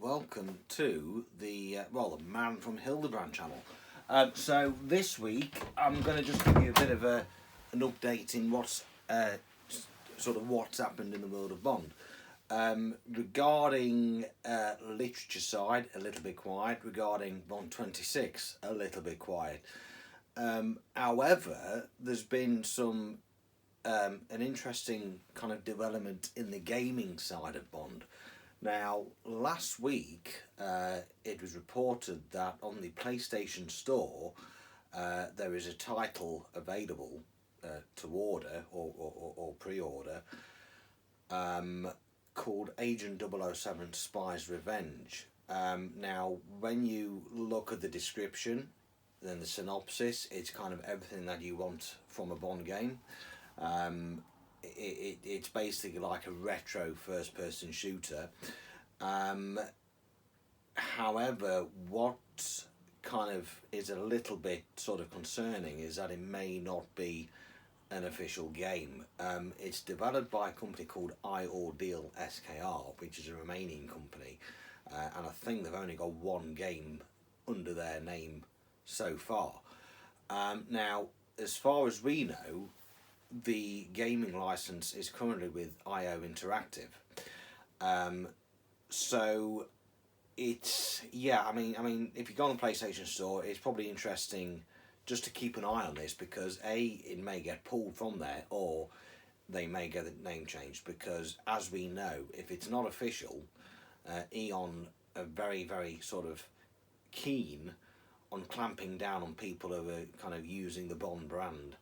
welcome to the the Man from Hildebrand channel. So this week I'm going to just give you a bit of an update in what's what's happened in the world of Bond. Regarding literature side, a little bit quiet. Regarding Bond 26, a little bit quiet. However, there's been some an interesting kind of development in the gaming side of Bond. Now, last week it was reported that on the PlayStation Store there is a title available to order or pre-order called Agent 007 Spy's Revenge. Now, when you look at the description, then the synopsis, it's kind of everything that you want from a Bond game. It's basically like a retro first-person shooter. However, what kind of is a little bit sort of concerning is that it may not be an official game. It's developed by a company called iOrdeal SKR, which is a Romanian company, and I think they've only got one game under their name so far. Now, as far as we know, the gaming license is currently with IO Interactive. So it's, yeah, I mean, if you go on the PlayStation Store, it's probably interesting just to keep an eye on this, because it may get pulled from there, or they may get the name changed, because as we know, if it's not official, Eon are very, very sort of keen on clamping down on people who are kind of using the Bond brand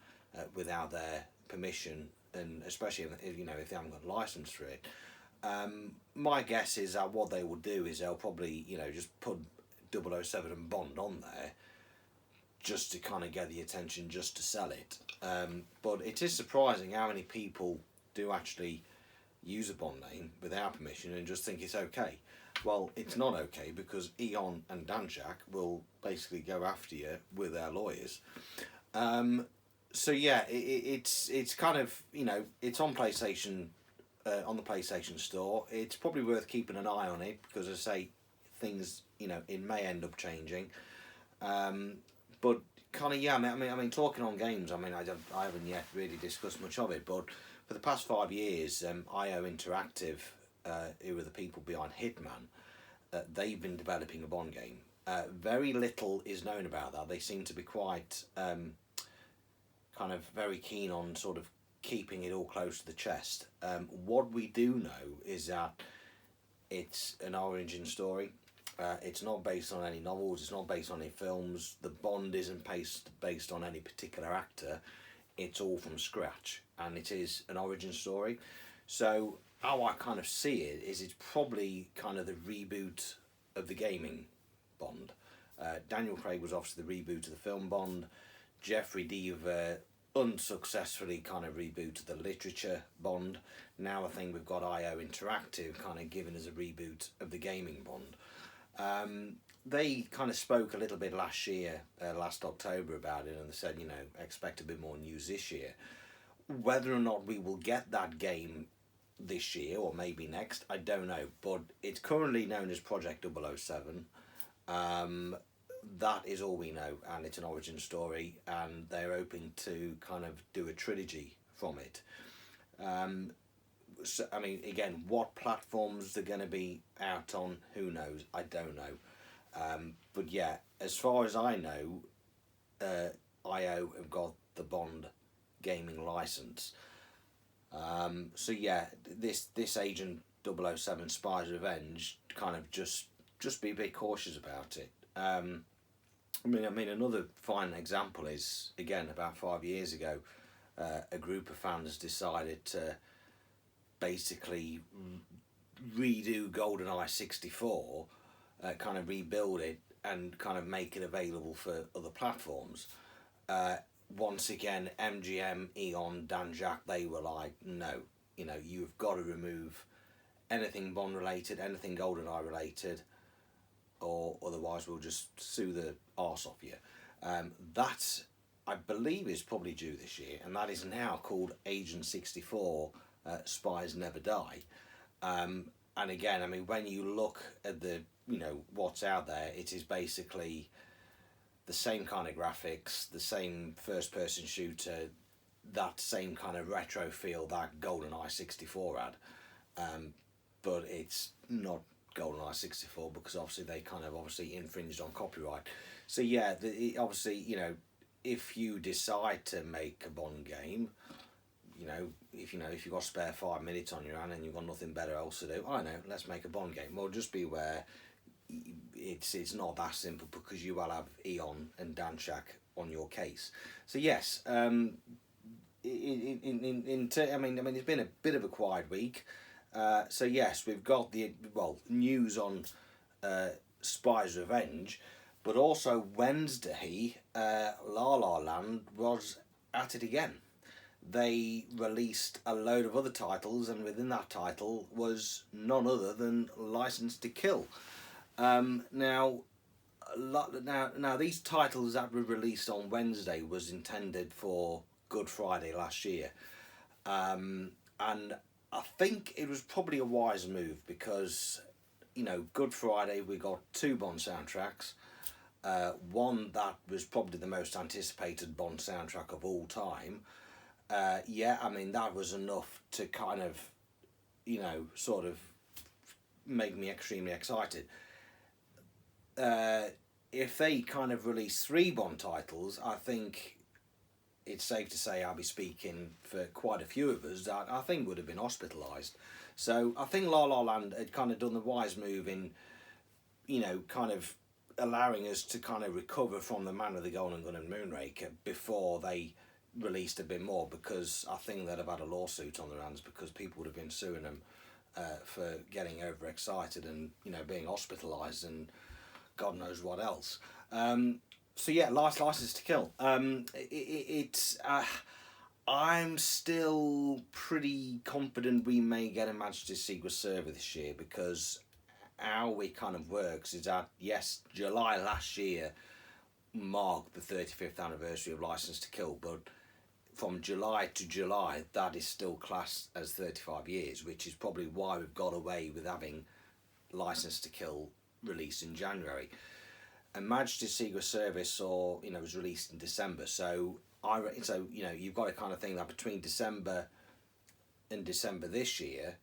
without their permission, and especially if they haven't got a license for it. My guess is that what they will do is they'll probably just put 007 and Bond on there just to kind of get the attention, just to sell it. But it is surprising how many people do actually use a Bond name without permission and just think it's okay. Well, it's not okay, because Eon and Danjak will basically go after you with their lawyers. So yeah, it's kind of, it's on PlayStation, on the PlayStation Store. It's probably worth keeping an eye on it, because as I say, things it may end up changing. But kind of, yeah, I mean, talking on games, I haven't yet really discussed much of it, but for the past 5 years, IO Interactive, who are the people behind Hitman, they've been developing a Bond game. Very little is known about that. They seem to be quite kind of very keen on sort of keeping it all close to the chest. What we do know is that it's an origin story. It's not based on any novels, it's not based on any films. The Bond isn't based on any particular actor. It's all from scratch, and it is an origin story. So how I kind of see it is it's probably kind of the reboot of the gaming Bond. Daniel Craig was obviously the reboot of the film Bond. Jeffrey Deaver unsuccessfully kind of rebooted the literature Bond. Now I think we've got IO Interactive kind of giving us a reboot of the gaming Bond. They kind of spoke a little bit last year, last October, about it, and they said, expect a bit more news this year. Whether or not we will get that game this year or maybe next, I don't know, but it's currently known as Project 007. That is all we know, and it's an origin story, and they're hoping to kind of do a trilogy from it. So, I mean, again, what platforms they're going to be out on, who knows? I don't know. But yeah, as far as I know, IO have got the Bond gaming license. So yeah, this Agent 007 Spy's Revenge, kind of just be a bit cautious about it. I mean, another fine example is, again, about 5 years ago, a group of fans decided to basically redo GoldenEye 64, kind of rebuild it and kind of make it available for other platforms. Once again, MGM, Eon, Danjak, they were like, no, you've got to remove anything Bond related, anything GoldenEye related, or otherwise we'll just sue the arse off you. That, I believe, is probably due this year, and that is now called Agent 64 Spies Never Die. and again, I mean, when you look at the, what's out there, it is basically the same kind of graphics, the same first person shooter, that same kind of retro feel that GoldenEye 64 had. But it's not GoldenEye 64 because obviously they kind of obviously infringed on copyright. So yeah, obviously, if you decide to make a Bond game, if you've got spare 5 minutes on your hand and you've got nothing better else to do, I know, let's make a Bond game. Well, just be aware, it's not that simple because you will have Eon and Dan Shack on your case. So yes, I mean, it's been a bit of a quiet week. So yes, we've got the news on Spy's Revenge, but also Wednesday, La La Land was at it again. They released a load of other titles, and within that title was none other than License to Kill. Now these titles that were released on Wednesday was intended for Good Friday last year, and I think it was probably a wise move because, Good Friday we got 2 Bond soundtracks. One that was probably the most anticipated Bond soundtrack of all time. I mean, that was enough to kind of, sort of make me extremely excited. If they kind of release 3 Bond titles, I think it's safe to say I'll be speaking for quite a few of us that I think would have been hospitalised. So I think La La Land had kind of done the wise move in, kind of allowing us to kind of recover from the Man with the Golden Gun and Moonraker before they released a bit more, because I think they'd have had a lawsuit on their hands because people would have been suing them for getting overexcited and, being hospitalised and God knows what else. So yeah, License to Kill. I'm still pretty confident we may get a Majesty's Secret Service this year, because how it kind of works is that, yes, July last year marked the 35th anniversary of License to Kill, but from July to July that is still classed as 35 years, which is probably why we've got away with having License to Kill released in January. And Majesty's Secret Service was released in December, so you've got to kind of think that between December and December this year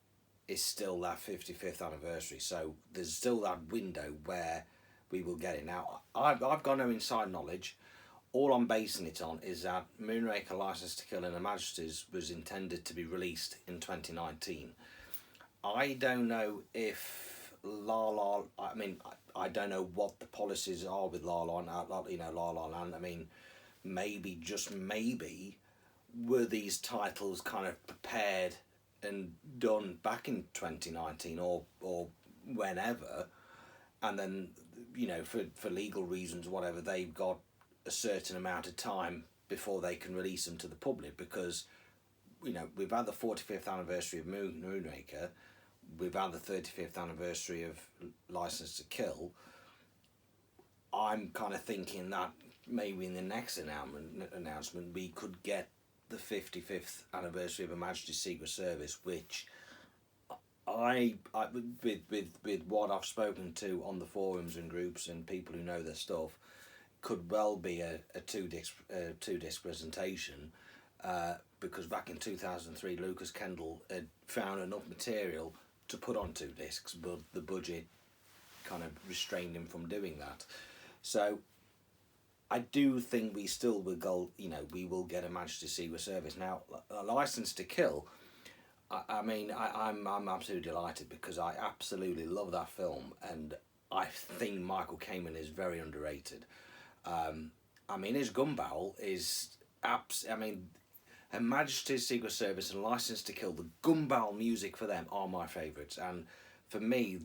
is still that 55th anniversary, so there's still that window where we will get it. Now, I've got no inside knowledge. All I'm basing it on is that Moonraker, License to Kill and Her Majesty's was intended to be released in 2019. I don't know if I don't know what the policies are with La La Land. I mean, maybe, just maybe, were these titles kind of prepared and done back in 2019 or whenever, and then, for legal reasons, whatever, they've got a certain amount of time before they can release them to the public, because, we've had the 45th anniversary of Moonraker, we've had the 35th anniversary of License to Kill. I'm kind of thinking that maybe in the next announcement we could get the 55th anniversary of Her Majesty's Secret Service, which I with what I've spoken to on the forums and groups and people who know their stuff, could well be a two-disc presentation, because back in 2003 Lucas Kendall had found enough material to put on 2 discs, but the budget kind of restrained him from doing that. So I do think we still will go, we will get a Majesty's Secret Service. Now, a License to Kill, I'm absolutely delighted because I absolutely love that film, and I think Michael Kamen is very underrated. His gun barrel is Her Majesty's Secret Service and License to Kill, the gun barrel music for them are my favourites, and for me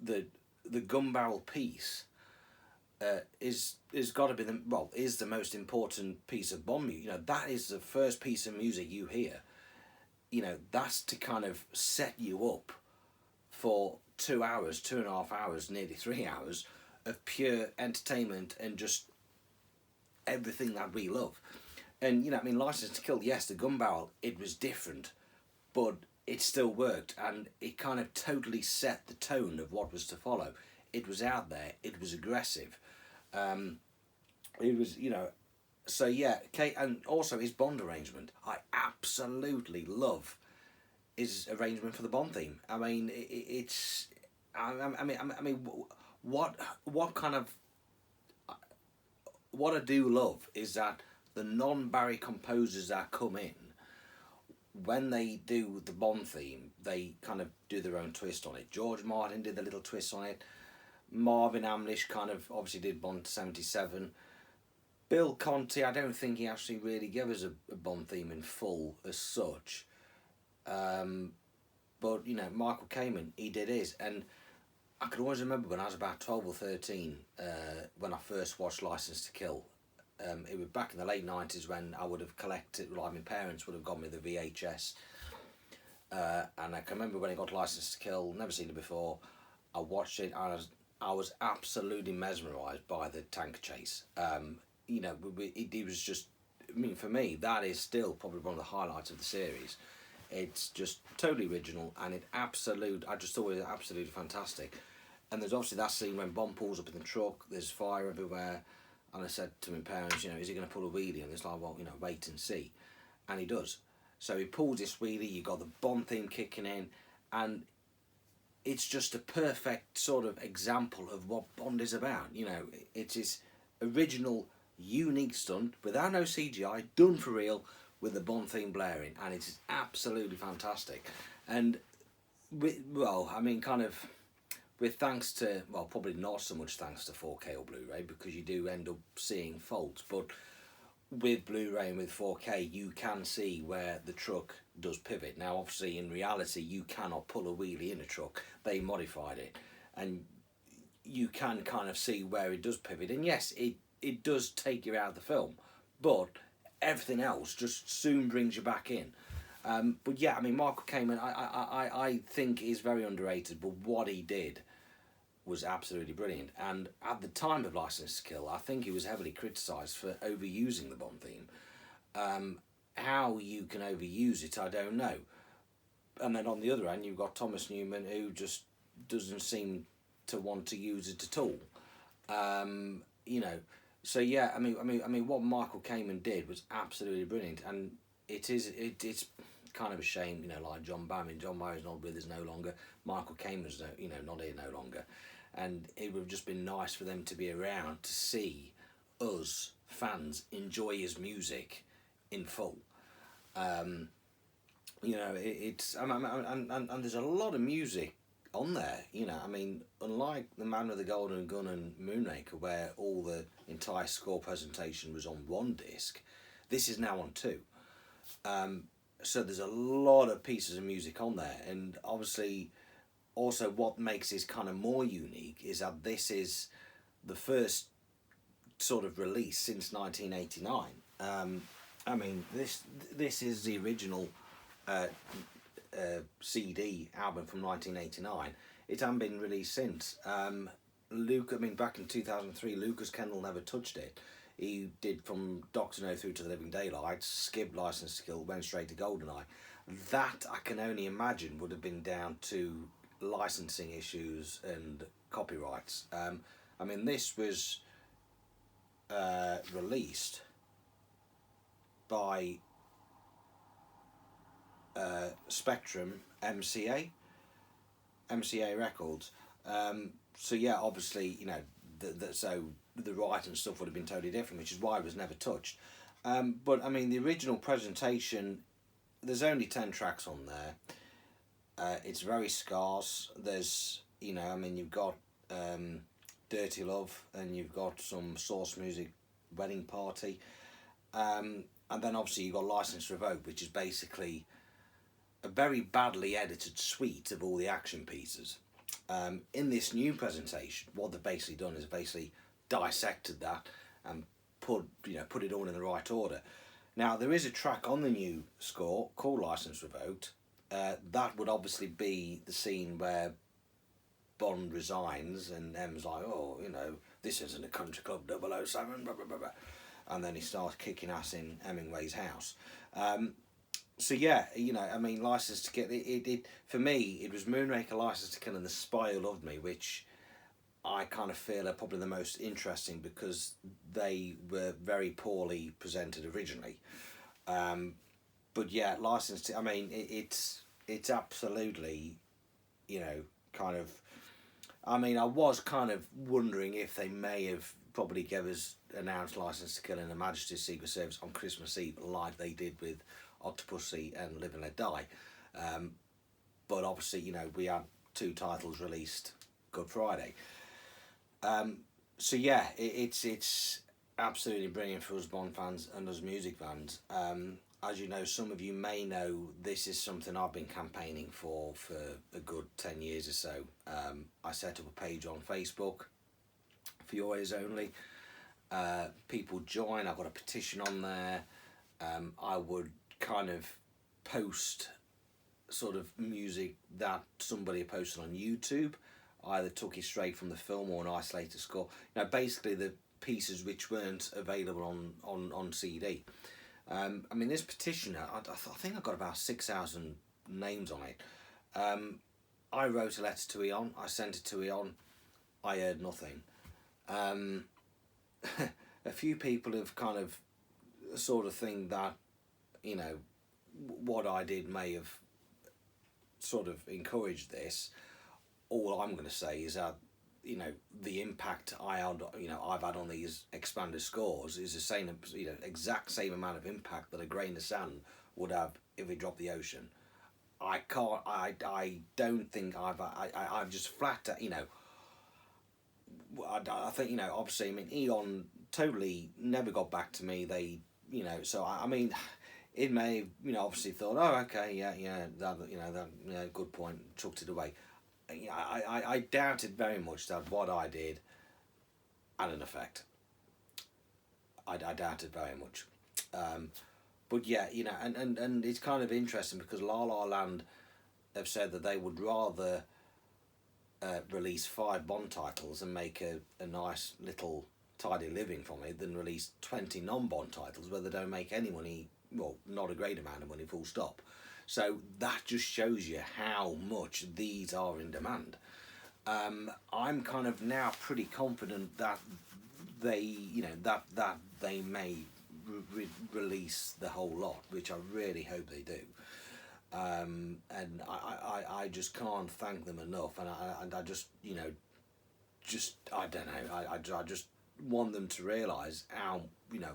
the gun barrel piece is got to be is the most important piece of Bond music. That is the first piece of music you hear. That's to kind of set you up for 2 hours, 2.5 hours, nearly 3 hours of pure entertainment and just everything that we love. And License to Kill, yes, the gun barrel, it was different, but it still worked, and it kind of totally set the tone of what was to follow. It was out there, it was aggressive, it was, you know, so yeah, Kate, and also his Bond arrangement. I absolutely love his arrangement for the Bond theme. I mean, it's, what kind of, what I do love is that the non-Barry composers that come in, when they do the Bond theme, they kind of do their own twist on it. George Martin did a little twist on it. Marvin Hamlish kind of obviously did Bond 77. Bill Conti, I don't think he actually really gave us a Bond theme in full as such. But, you know, Michael Kamen, he did his. And I could always remember when I was about 12 or 13, when I first watched Licence to Kill. It was back in the late 90s when I would have collected, like my parents would have got me the VHS. And I can remember when I got Licence to Kill, never seen it before. I watched it and I was absolutely mesmerised by the tank chase. You know, it was just, I mean, for me, that is still probably one of the highlights of the series. It's just totally original, and I just thought it was absolutely fantastic. And there's obviously that scene when Bond pulls up in the truck, there's fire everywhere, and I said to my parents, you know, is he going to pull a wheelie? And it's like, well, you know, wait and see. And he does. So he pulls this wheelie, you got the Bond theme kicking in, and it's just a perfect sort of example of what Bond is about. You know, it's his original, unique stunt, without no CGI, done for real, with the Bond theme blaring, and it's absolutely fantastic. And, well, I mean, kind of, with thanks to, well, probably not so much thanks to 4K or Blu-ray, because you do end up seeing faults, but with Blu-ray and with 4K, you can see where the truck does pivot. Now, obviously, in reality, you cannot pull a wheelie in a truck. They modified it, and you can kind of see where it does pivot. And yes, it does take you out of the film, but everything else just soon brings you back in. But yeah, I mean, Michael Kamen, I think is very underrated, but what he did was absolutely brilliant. And at the time of Licence to Kill, I think he was heavily criticised for overusing the Bond theme. How you can overuse it, I don't know. And then on the other end, you've got Thomas Newman, who just doesn't seem to want to use it at all. You know, so yeah, I mean, what Michael Kamen did was absolutely brilliant, and it's kind of a shame, you know, like John Barry. John Barry's not with us no longer. Michael Kamen's not here no longer, and it would have just been nice for them to be around to see us fans enjoy his music in full. You know, and there's a lot of music on there, you know. I mean, unlike The Man with the Golden Gun and Moonraker, where all the entire score presentation was on one disc, this is now on two. So there's a lot of pieces of music on there, and obviously also what makes this kind of more unique is that this is the first sort of release since 1989. I mean, this is the original CD album from 1989. It hasn't been released since. Back in 2003, Lucas Kendall never touched it. He did from Doctor No through to The Living Daylights, skipped Licence to Kill, went straight to GoldenEye. That, I can only imagine, would have been down to licensing issues and copyrights. I mean, this was released by Spectrum MCA Records. So yeah, obviously, you know, so the right and stuff would have been totally different, which is why it was never touched. But I mean, the original presentation, there's only 10 tracks on there. It's very scarce. There's, you know, I mean, you've got Dirty Love, and you've got some Source Music Wedding Party, and then obviously you've got License Revoked, which is basically a very badly edited suite of all the action pieces. In this new presentation, what they've basically done is basically dissected that and put it all in the right order. Now, there is a track on the new score called License Revoked. That would obviously be the scene where Bond resigns and M's like, oh, you know, this isn't a country club 007, blah, blah, blah, blah. And then he starts kicking ass in Hemingway's house. So yeah, you know, I mean, License to Kill. It for me, it was Moonraker, License to Kill, and The Spy Who Loved Me, which I kind of feel are probably the most interesting because they were very poorly presented originally. Um, but yeah, License to. I mean, it's absolutely, you know, kind of. I mean, I was kind of wondering if they may have probably gave us announced License to Kill in Her Majesty's Secret Service on Christmas Eve, like they did with Octopussy and Live and Let Die. Um, but obviously, you know, we had two titles released Good Friday. Um, so yeah, it's absolutely brilliant for us Bond fans and us music fans. As you know, some of you may know, this is something I've been campaigning for a good 10 years or so. I set up a page on Facebook for your ears only. People join, I've got a petition on there. I would kind of post sort of music that somebody posted on YouTube, either took it straight from the film or an isolated score. You know, basically the pieces which weren't available on CD. I mean, this petition, I think I got about 6,000 names on it. I wrote a letter to Eon, I sent it to Eon, I heard nothing. A few people have kind of sort of think that, you know, what I did may have sort of encouraged this. All I'm going to say is that, you know, the impact I've had on these expanded scores is the same, you know, exact same amount of impact that a grain of sand would have if it dropped the ocean. I don't think I've just flat, you know, I think, you know, obviously, I mean, Eon totally never got back to me. They, you know, so I mean, it may, you know, obviously thought, oh, okay, yeah, that, good point, chucked it away. I doubted very much that what I did had an effect. I doubted very much. But yeah, you know, and it's kind of interesting because La La Land have said that they would rather release 5 Bond titles and make a nice little tidy living from it than release 20 non-Bond titles where they don't make any money, well, not a great amount of money, full stop. So that just shows you how much these are in demand. I'm kind of now pretty confident that they, you know, that they may release the whole lot, which I really hope they do. And I just can't thank them enough, and I just, you know, just I don't know, I just want them to realise how, you know,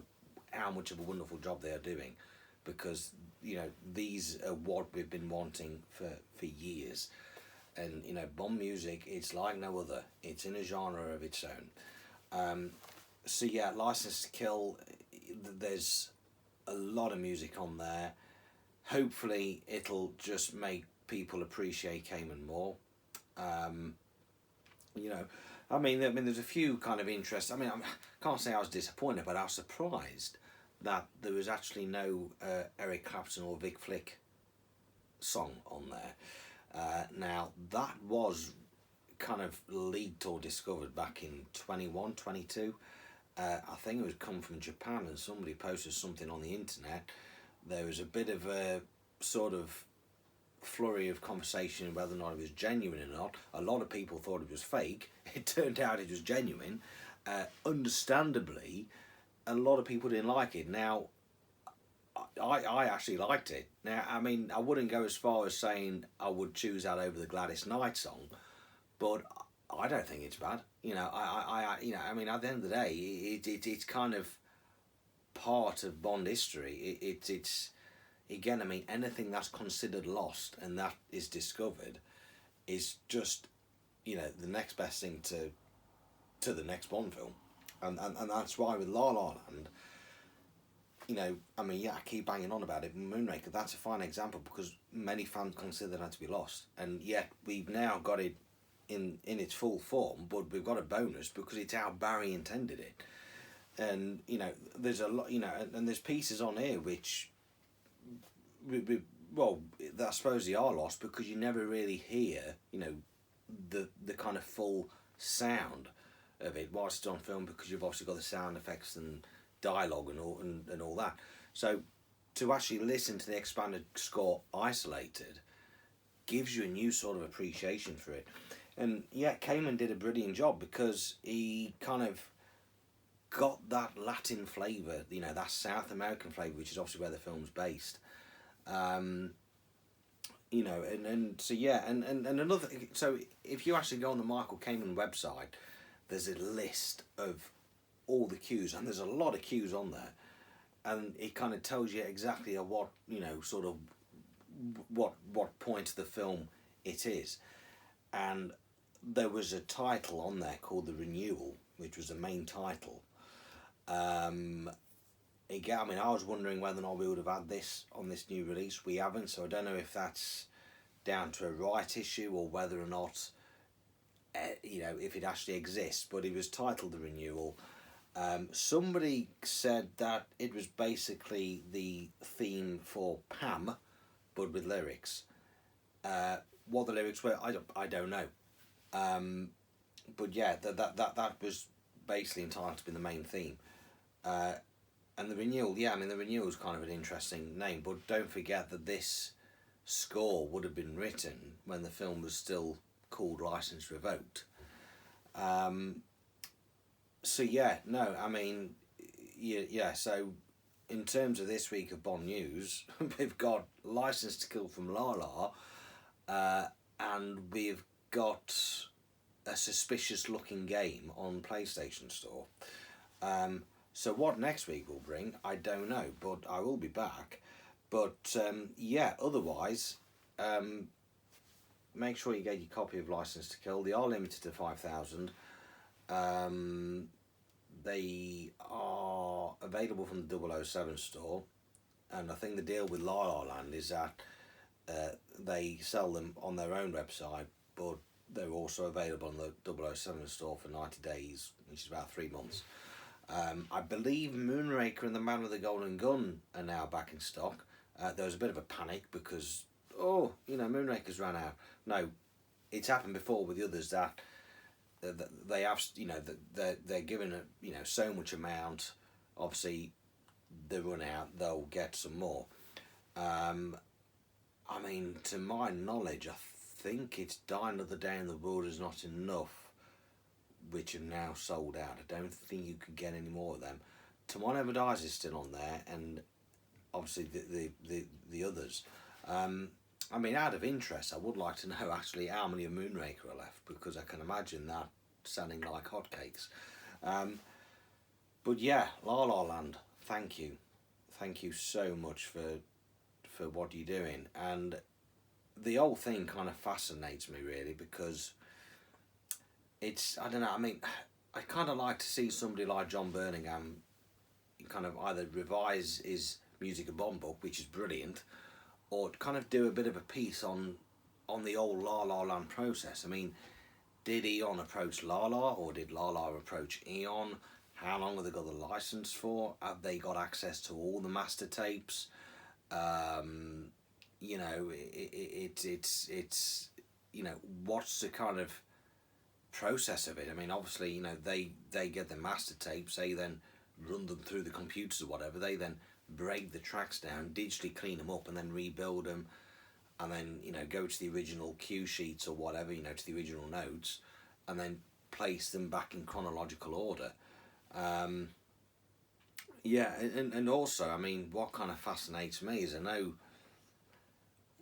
how much of a wonderful job they are doing, because, you know, these are what we've been wanting for years. And, you know, Bond music, it's like no other. It's in a genre of its own. So yeah, License to Kill, there's a lot of music on there. Hopefully it'll just make people appreciate Cayman more. You know, I mean, there's a few kind of interests. I mean, I can't say I was disappointed, but I was surprised that there was actually no Eric Clapton or Vic Flick song on there. Now, that was kind of leaked or discovered back in 21, 22. I think it was come from Japan, and somebody posted something on the internet. There was a bit of a sort of flurry of conversation whether or not it was genuine or not. A lot of people thought it was fake. It turned out it was genuine. Understandably, a lot of people didn't like it. Now, I actually liked it. Now, I mean, I wouldn't go as far as saying I would choose that over the Gladys Knight song, but I don't think it's bad. You know, you know, I mean, at the end of the day, it's kind of part of Bond history. It's again, I mean, anything that's considered lost and that is discovered is just, you know, the next best thing to the next Bond film, and that's why with La La Land, you know, I mean, yeah, I keep banging on about it. Moonraker, that's a fine example because many fans consider that to be lost, and yet we've now got it in its full form, but we've got a bonus because it's how Barry intended it. And, you know, there's a lot, you know, and there's pieces on here which, well, I suppose they are lost because you never really hear, you know, the kind of full sound of it whilst it's on film, because you've obviously got the sound effects and dialogue and all that. So to actually listen to the expanded score isolated gives you a new sort of appreciation for it. And yeah, Kamen did a brilliant job because he kind of got that Latin flavour, you know, that South American flavour, which is obviously where the film's based. You know, and so yeah, and another thing, so if you actually go on the Michael Kamen website, there's a list of all the cues, and there's a lot of cues on there, and it kind of tells you exactly at what, you know, sort of what point of the film it is. And there was a title on there called The Renewal, which was the main title. Again, I mean, I was wondering whether or not we would have had this on this new release. We haven't, so I don't know if that's down to a right issue or whether or not, you know, if it actually exists. But it was titled The Renewal. Somebody said that it was basically the theme for Pam, but with lyrics. What the lyrics were, I don't know. But yeah, that was basically entitled to be the main theme. And the Renewal, yeah, I mean, the Renewal is kind of an interesting name, but don't forget that this score would have been written when the film was still called License Revoked. So yeah, no, I mean, yeah, so in terms of this week of Bond news, we've got License to Kill from La La, and we've got a suspicious looking game on PlayStation Store. So what next week will bring, I don't know, but I will be back. But yeah, otherwise, make sure you get your copy of License to Kill. They are limited to 5,000. They are available from the 007 store, and I think the deal with La La Land is that they sell them on their own website, but they're also available on the 007 store for 90 days, which is about 3 months. I believe Moonraker and the Man with the Golden Gun are now back in stock. There was a bit of a panic because, Moonraker's ran out. No, it's happened before with the others that they have, they're given so much amount. Obviously, they run out. They'll get some more. I mean, to my knowledge, I think it's Die Another Day in the World Is Not Enough, which are now sold out. I don't think you could get any more of them. Tomorrow Never Dies is still on there, and obviously the others. I mean, out of interest, I would like to know actually how many of Moonraker are left, because I can imagine that selling like hotcakes. But yeah, La La Land, thank you so much for what you're doing. And the whole thing kind of fascinates me really, because it's, I don't know, I mean, I kind of like to see somebody like John Birmingham kind of either revise his Music of Bond book, which is brilliant, or kind of do a bit of a piece on the old La La Land process. I mean, did Eon approach La La, or did La La approach Eon? How long have they got the license for? Have they got access to all the master tapes? It's what's the kind of process of it? I mean, obviously, they get the master tapes, they then run them through the computers or whatever, they then break the tracks down, digitally clean them up, and then rebuild them, and then go to the original cue sheets or whatever, to the original notes, and then place them back in chronological order. And also, I mean, what kind of fascinates me is, I know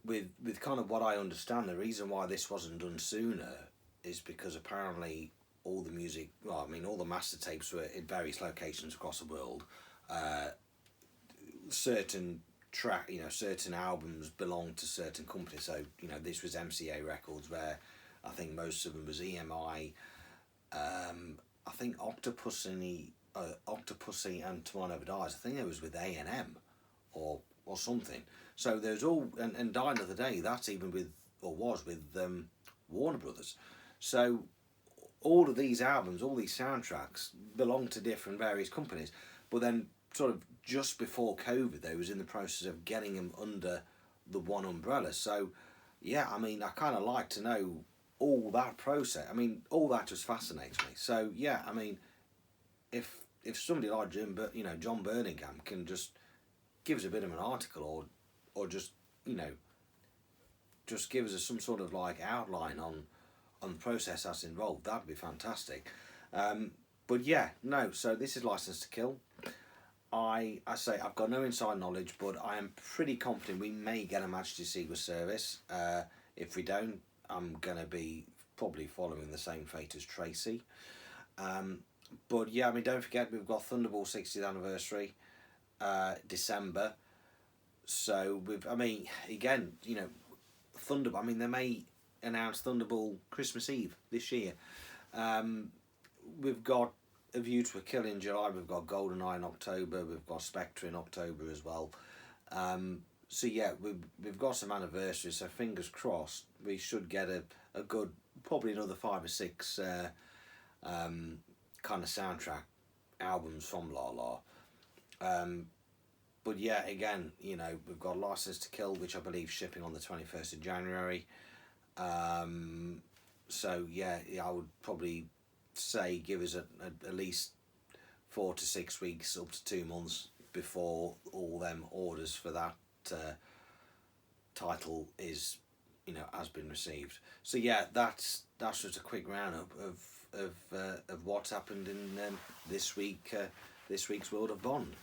with kind of what I understand, the reason why this wasn't done sooner is because apparently all the music, all the master tapes were in various locations across the world. Certain certain albums belonged to certain companies. So, this was MCA Records, where I think most of them was EMI. I think Octopussy and Tomorrow Never Dies, I think it was with A&M or something. So there's all, and Die Another Day, that's even with, or was with Warner Brothers. So all of these albums, all these soundtracks belong to different various companies. But then sort of just before COVID, they was in the process of getting them under the one umbrella. So yeah, I mean, I kind of like to know all that process. I mean, all that just fascinates me. So yeah, I mean, if somebody like John Birmingham can just give us a bit of an article, or just, you know, just give us some sort of like outline on the process that's involved. That'd be fantastic. But yeah, no. So this is License to Kill. I say I've got no inside knowledge, but I am pretty confident we may get a Majesty Secret Service. If we don't, I'm gonna be probably following the same fate as Tracy. But yeah, I mean, don't forget we've got Thunderball 60th anniversary, December. So I mean, again, you know, Thunderball. I mean, they may announce Thunderball Christmas Eve this year. We've got A View to a Kill in July. We've got GoldenEye in October. We've got Spectre in October as well. So yeah, we've got some anniversaries. So fingers crossed, we should get a good, probably another 5 or 6 kind of soundtrack albums from La La. But yeah, again, you know, we've got License to Kill, which I believe shipping on the 21st of January. So yeah, I would probably say give us at least 4 to 6 weeks, up to 2 months before all them orders for that title is, you know, has been received. So yeah, that's just a quick roundup of what's happened in this week's World of Bond.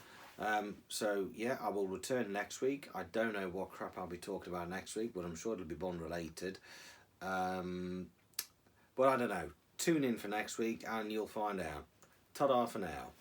So yeah, I will return next week. I don't know what crap I'll be talking about next week, but I'm sure it'll be Bond related. But I don't know. Tune in for next week and you'll find out. Ta-da for now.